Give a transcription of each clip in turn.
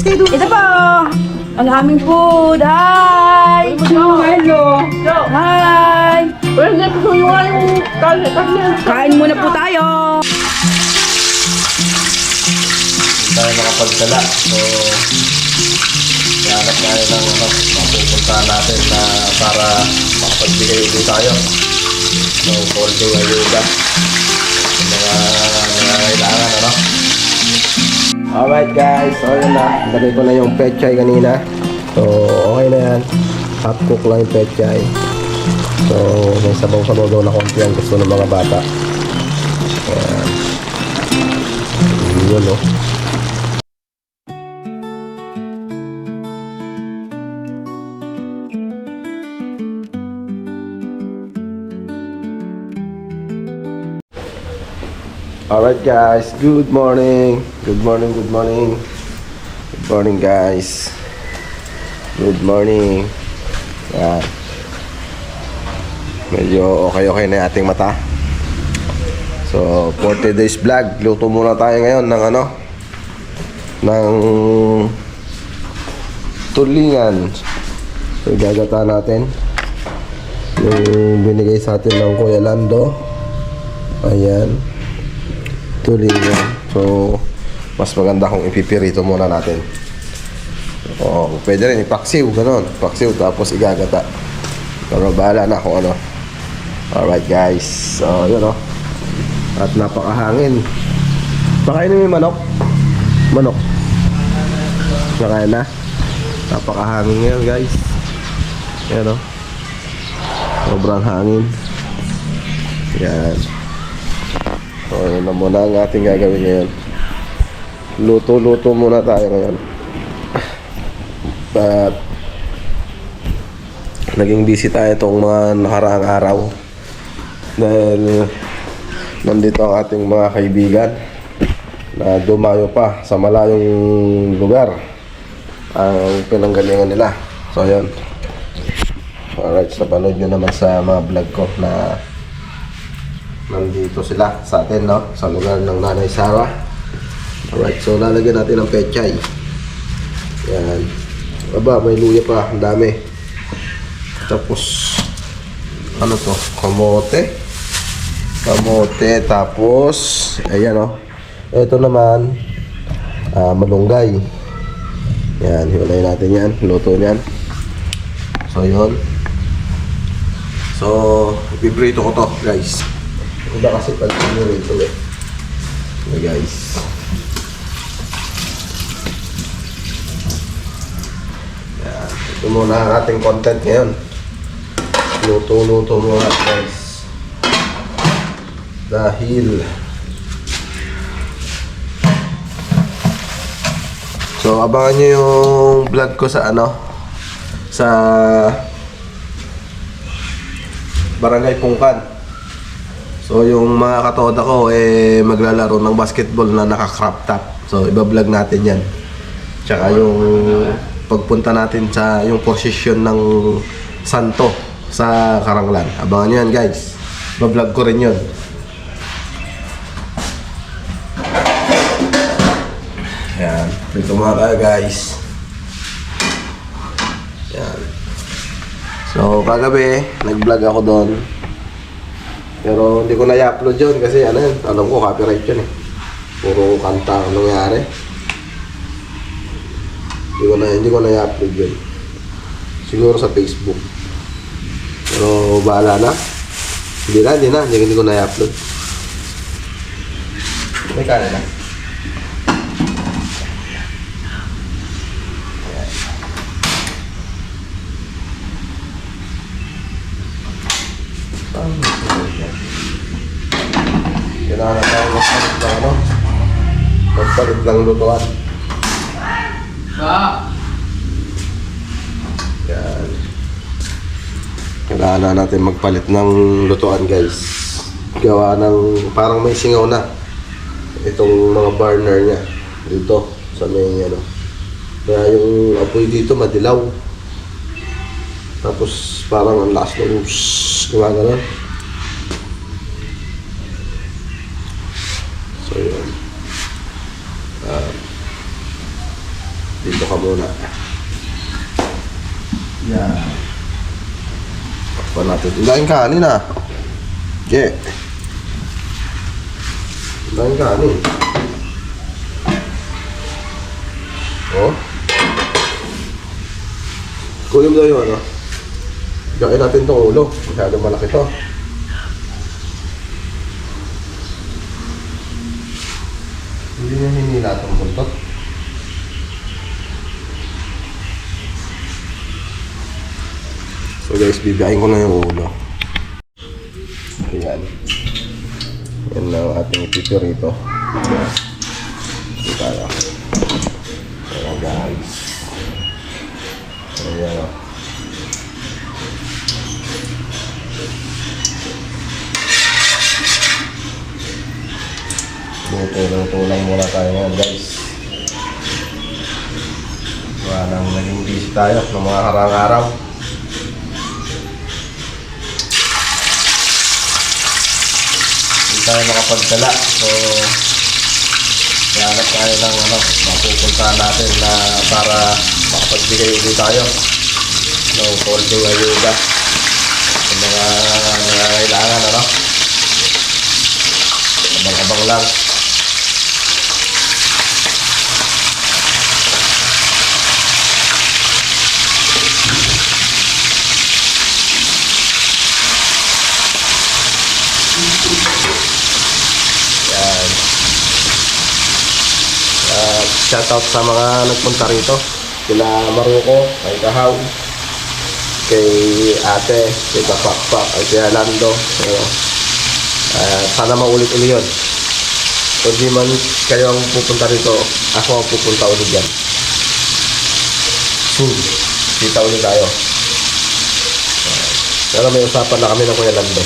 Ito po, ang aming food. Hi! Hello. Hi! Pwede ko yung Kain muna po tayo. Tayo nakapagdala. So, hanap tayo ng mapupuntahan natin na para makapagbigay ulit tayo. So, holding ayuda. Yung mga nangangailangan, ano? Alright guys, so yun na. Lagay ko na yung pechay kanina. So, okay na yan. Half cook lang yung pechay. So, may sabaw-sabaw daw na konti ang gusto ng mga bata. Ayan. Yun, no? Alright guys, good morning. Good morning, good morning. Good morning guys. Good morning. Yan. Medyo okay na yung ating mata. So, 40 days vlog. Luto muna tayo ngayon ng ano? Ng tulingan. So, gagata natin yung binigay sa atin ng Kuya Lando. Ayan. Tulingan. So, mas maganda kung ipipirito muna natin. O, pwede rin ipaksiw, ganon. Paksiw, tapos igagata. Pero bahala na kung ano. Alright guys. So, yun o. At napakahangin. Pakainin mo yung manok. Manok. Pakain na. Napakahangin ngayon guys. Yan o. Sobrang hangin. Yan. So, yun na muna ang ating gagawin ngayon. Luto-luto muna tayo ngayon. At naging busy tayo itong mga nakaraang araw. Dahil nandito ang ating mga kaibigan na dumayo pa sa malayong lugar ang pinanggalingan nila. So, yun. Alright, so panood nyo naman sa mga vlog ko na nandito sila sa atin, no? Sa lugar ng Nanay Sara. Alright, so lalagyan natin ng pechay. Yan. Aba, may luya pa. Ang dami. Tapos, ano to? Kamote. Kamote. Tapos, ayan, no? Ito naman, malunggay. Yan, hiwalay natin yan. Luto yan. So, yun. So, ipiprito ko to, guys. Iba kasi pag-ino rito eh. Okay guys. Yan. Ito muna ang ating content ngayon. Luto-luto muna guys. Dahil so abangan nyo yung vlog ko sa ano, sa Barangay Pungkan. So yung mga katoda ko maglalaro ng basketball na naka-crop top. So iba-vlog natin yan. Tsaka yung pagpunta natin sa yung posisyon ng santo sa Karanglan. Abangan nyo yan guys. Iba-vlog ko rin yun. Yan. Dito mga tayo guys. Yan. So kagabi nag-vlog ako doon. Pero hindi ko na i-upload yun kasi ano yun, alam ko copyright yun eh. Puro kanta ang nangyari. Hindi ko na i-upload yun. Siguro sa Facebook. Pero bahala na. Hindi ko na i-upload. May kaya na. Kailangan na tayo magpalit ng ano? Magpalit ng lutuan. Yan. Kailangan na natin magpalit ng lutuan guys. Gawa ng parang may singaw na itong mga burner niya dito sa may ano. Kaya yung apoy dito madilaw. Tapos parang ang lakas ng gumagano. So yun. Dito ka muna. Yan. Takpan natin. Ilain kanin ah. Okay. Ilain kanin. Oh. Kunin mo daw yung ano. Gawin natin itong ulo. Masyado malaki to. Hindi niya hinila itong buntot. So guys, bibiyahin ko na yung ulo. Ayan. Yan na ang ating pipirito. Ito tayo. Ayan guys. Ayan o. Tulang muna tayo ngayon guys. Walang naging busy tayo ng mga harang araw. Hindi tayo makapagdala. So hanap tayo ng mapupuntahan natin na para makapagbigay ulit tayo ng folding ayuda sa mga nangangailangan, abang-abang lang. Yan. Shoutout sa mga nagpunta rito. Sila Maruko, kay Kahaw, kay Ate, kay Kapakpak, kay Alando. Sana maulit-ulit yun. Kung di man kayo ang pupunta rito, ako ang pupunta ulit dyan. Kita ulit tayo. Pero may usapan na kami ng Kuya Lando.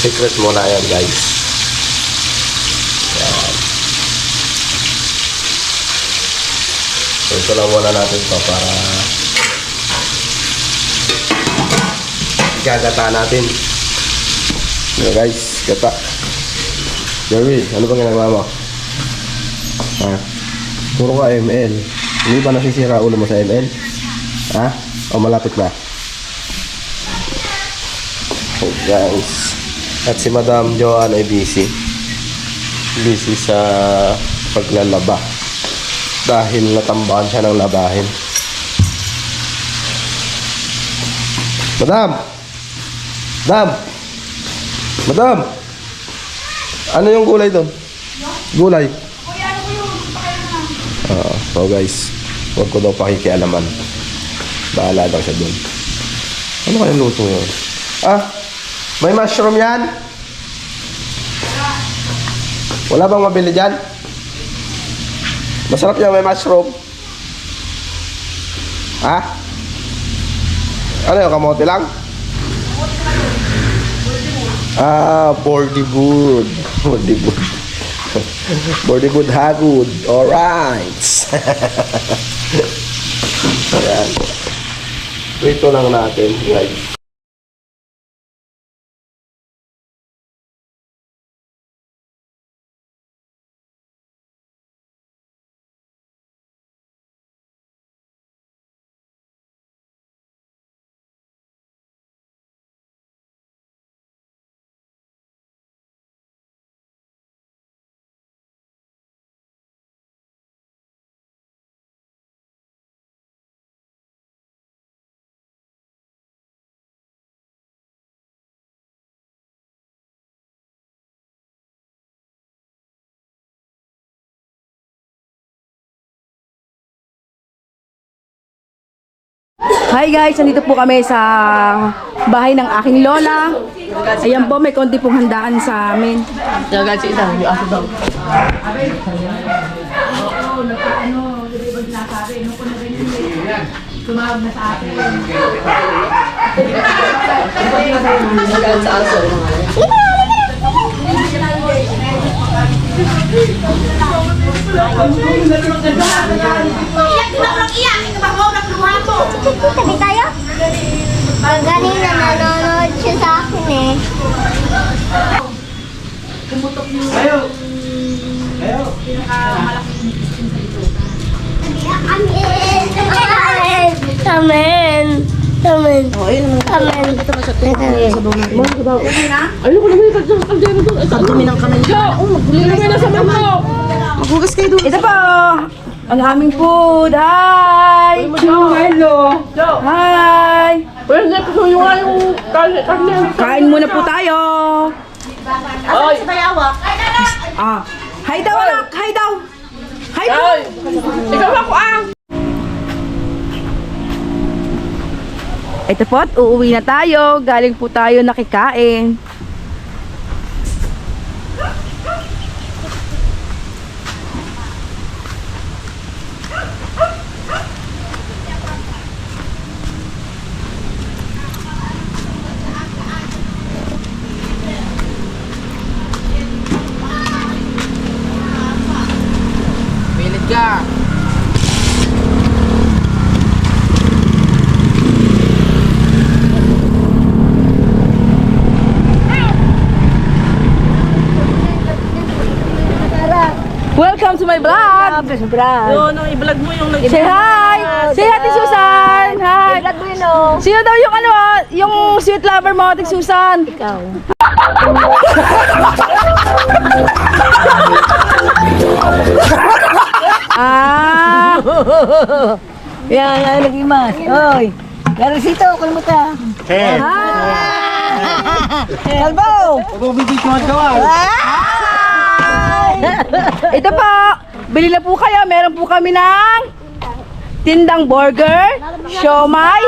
Secret muna yan guys. Yan. So ito lang muna natin to para gagata natin. So guys, gata. Jerry, ano bang ginagawa mo? Ha? Puro ka ML. Hindi ba nasisira ulo mo sa ML? Ha? O malapit na? Oh guys. At si Madam Joanne ay busy. Busy sa paglalaba. Dahil natambakan siya ng labahin. Madam! Madam! Madam! Ano yung gulay doon? Gulay? So guys, huwag ko daw pakikialaman. Bahala daw siya doon. Ano kaya luto yun? May mushroom yan? Wala bang mabili dyan? Masarap yan, may mushroom. Ano yung kamote lang? Bordywood. Bordywood. Bordywood hagod. Alright. Ayan. Ito lang natin, guys. Hi guys, nandito po kami sa bahay ng aking lola. Ayan po, may konti pong handaan sa amin. Tumawag na sa akin. Tabi tayo? Magaling na nanonood siya sa akin eh. Pumutok yung pinakamalaking Amen. Amen. Amen. Ito po, ang aming food. Hi! Hello. Hi! Well, napasuyo nga yung karne. Kain muna po tayo. Ay, Ah, hi daw anak, hi daw. Hi po. ay. Ikaw ako Ito po, at uuwi na tayo. Galing po tayo nakikain. Pilit ka. Welcome to my vlog. Yun, i-vlog mo yung Say hi. Say hi, Ate Susan. Hi. Sino daw yung ano, yung sweet lover mo, Ate Susan? Ikaw. Ah. Yan, yan, nag-imas. Hoy, Garisito, kulmuta. Kalbo! Ito po, bili na po kayo. Meron po kami ng tindang burger, siomay.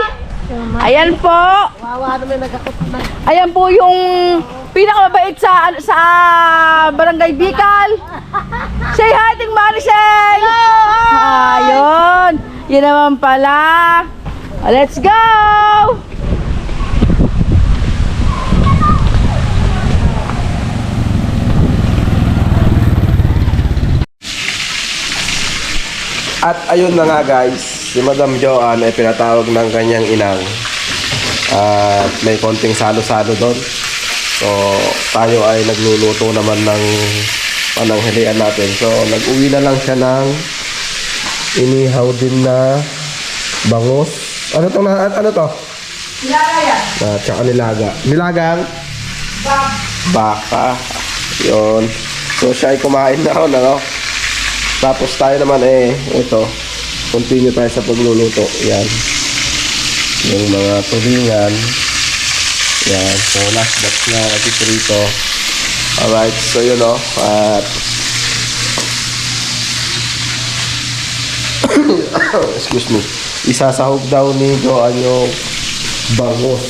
Ayan po. Ayan po yung pinakamabait sa Barangay Bicol. Say hi, Ting Maricel! Ayun. Yun naman pala. Let's go! At ayun na nga guys, si Madam Joanne ay pinatawag ng kanyang inang. At may konting salo-salo doon. So tayo ay nagluluto naman ng pananghalian natin. So nag-uwi na lang siya ng inihaw din na bangus. Ano to? Ano to? Nilaga yan. Tsaka nilaga. Nilagang? Baka. Yun. So siya ay kumain na ron, ano? Tapos tayo naman ito, continue tayo sa pagluluto. Yan. Yung mga tulingan. Yan. So last batch na ito. Alright, so yun o. At excuse me. Isasahog daw ni Joanne yung bangus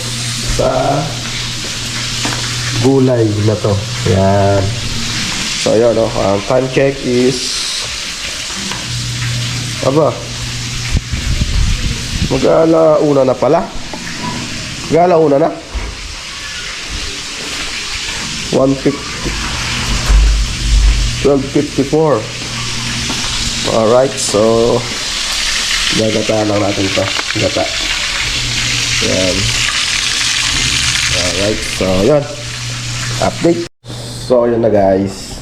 sa gulay na to. Yan. So yun o. Ang time check is mag-alauna na pala. Mag-alauna na. 12:54. Alright, so gagata lang natin to. Gata. Yan. Alright, so yun. Update. So yun na guys.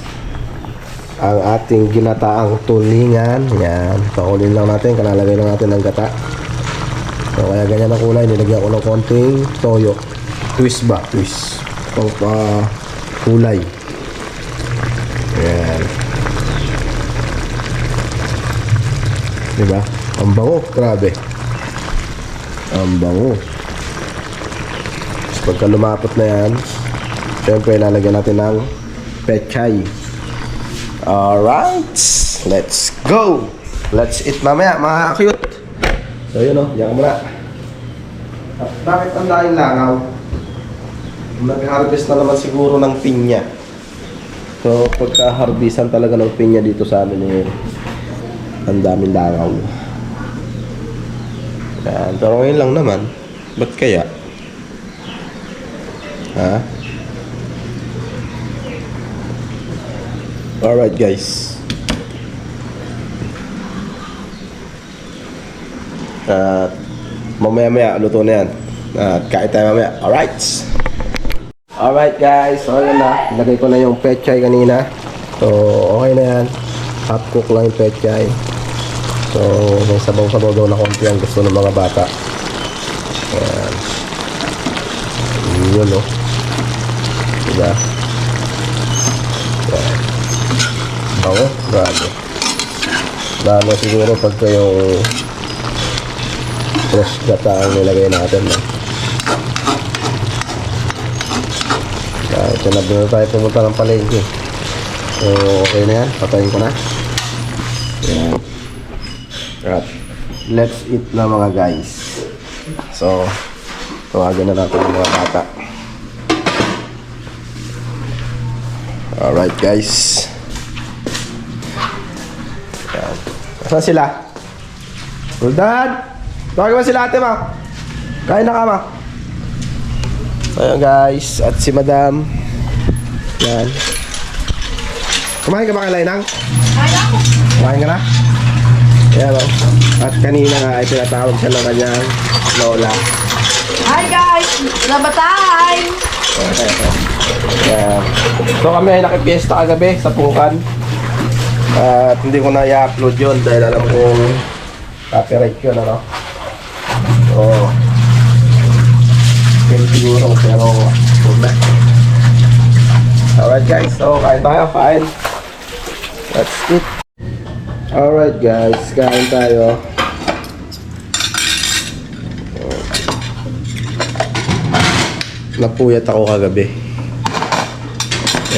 Ang ating ginataang tulingan. Yan. Pakulin lang natin. Kanalagay lang natin ng gata. So, kaya ganyan ang kulay. Nilagyan ko ng konting toyo. Twist ba? Twist. Pang kulay. Yan. Diba? Ang bango. Grabe. Ang bango. So, pagka lumapot na yan, syempre lalagyan natin ng pechay. Alright, let's go. Let's eat mamaya, mga cute. So yun o, diyan ka muna. Bakit ang daing langaw? Nag-harvest na naman siguro ng pinya. So pagka-harvestan talaga ng pinya dito sa amin ang daming langaw. Yan, pero ngayon lang naman. Ba't kaya? Ha? Alright guys. At mamaya-maya luto na yan. At kain tayo mamaya. Alright. Alright guys. So yun na. Lagay ko na yung pechay kanina. So okay na yan. Hot cook lang yung pechay. So, may sabaw-sabaw daw na konti ang gusto ng mga bata. Ayan. Yun, no? Diba? Ayan. Bago? Grabe. Lalo siguro pagka yung fresh gata ang nilagay natin, no? Ito na doon tayo pumunta ng palengke. So, okay na yan. Patayin ko na. Ayan. At let's eat na mga guys. So, tawagan na natin yung mga bata. Alright guys. Ayan. Saan sila? Roldan! Tawagin mo sila ate mo. Kain na ka ma. Ayan guys. At si madam. Yan. Kumain ka ba kay Lainang? Kumain ka na? Ayan o. At kanina nga ay tinatawag siya ng kanyang lola. Hi guys! Labatay! Ayan. So kami ay nakipiesta kagabi sa Pukan. At hindi ko na i-upload yun dahil alam kong copyright yun, ano? So, yun siguro pero huwag na. Alright guys, so kain tayo, kain. Let's eat. Alright guys, kain tayo. Napuyat ako kagabi.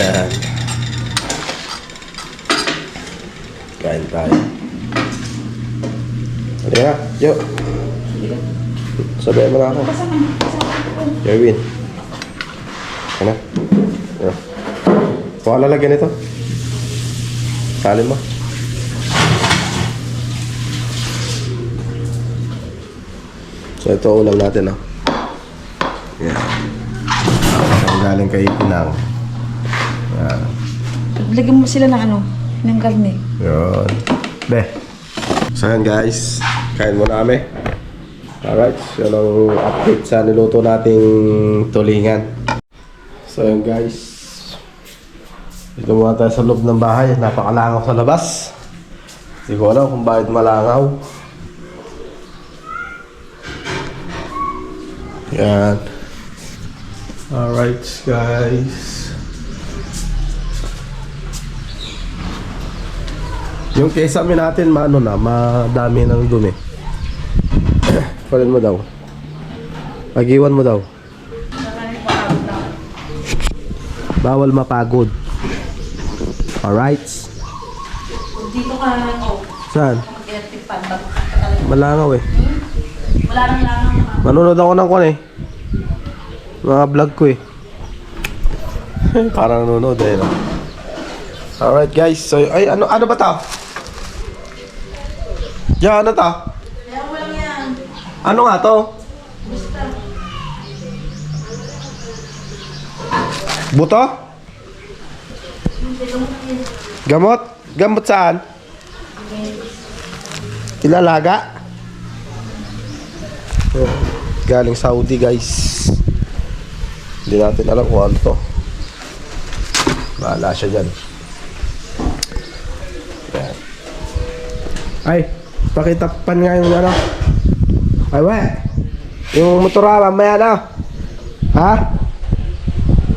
Yan. Kain tayo. Halika, yo. Sabihin mo na ako. Jerwin. Ano? Ano? Kung lalagyan ito? Salin mo. So ito ulam natin, no? Yan. Ang galing kay Pinang. Yan. Lagyan mo sila ng ano, ng karne. Yun. Be. So yan guys. Kain muna kami. Alright. Yan ang update sa niluto nating tulingan. So yan guys. Dito muna tayo sa loob ng bahay. Napakalangaw sa labas. Hindi ko alam kung bakit malangaw. Yan. Alright guys. Yung kesame natin, maano na, madami ng dumi. Palin mo daw. Pagiwan mo daw. Bawal mapagod. Alright. Dito ka na ako. Saan? Mag-electric fan. Malangaw eh. Wala nang langang. Manunod ako ng kwan eh. Mga vlog ko eh. Parang nanonood eh. No? Alright guys. So, ay ano ba to? Yan, ano to? Kaya mo lang yan. Ano nga to? Buto? Gamot? Gamot saan? Ilalaga? Oh, galing Saudi guys. Hindi natin alam kung ano to. Bahala siya dyan. Yan. Ay, pakitapan nga yung ano. Ay, we. Yung motora mamaya na. Ha?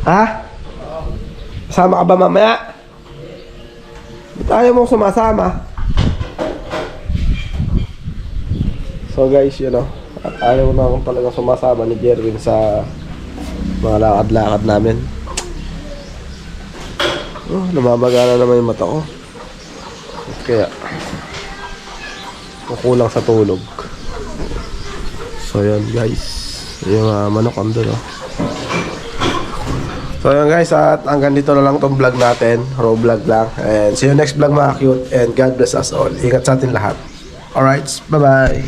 Ha? Sama ka ba mamaya? Ba't ayaw mong sumasama? So guys, you know, at ayaw na akong talaga sumasama ni Jerwin sa mga lakad-lakad namin. Oh, namamagana naman yung mata ko. Kaya kukulang sa tulog. So yan guys, yung manok andun oh. So yan guys, at hanggang dito na lang tong vlog natin. Raw vlog lang. And see you next vlog mga cute. And God bless us all. Ingat sa atin lahat. Alright, bye bye.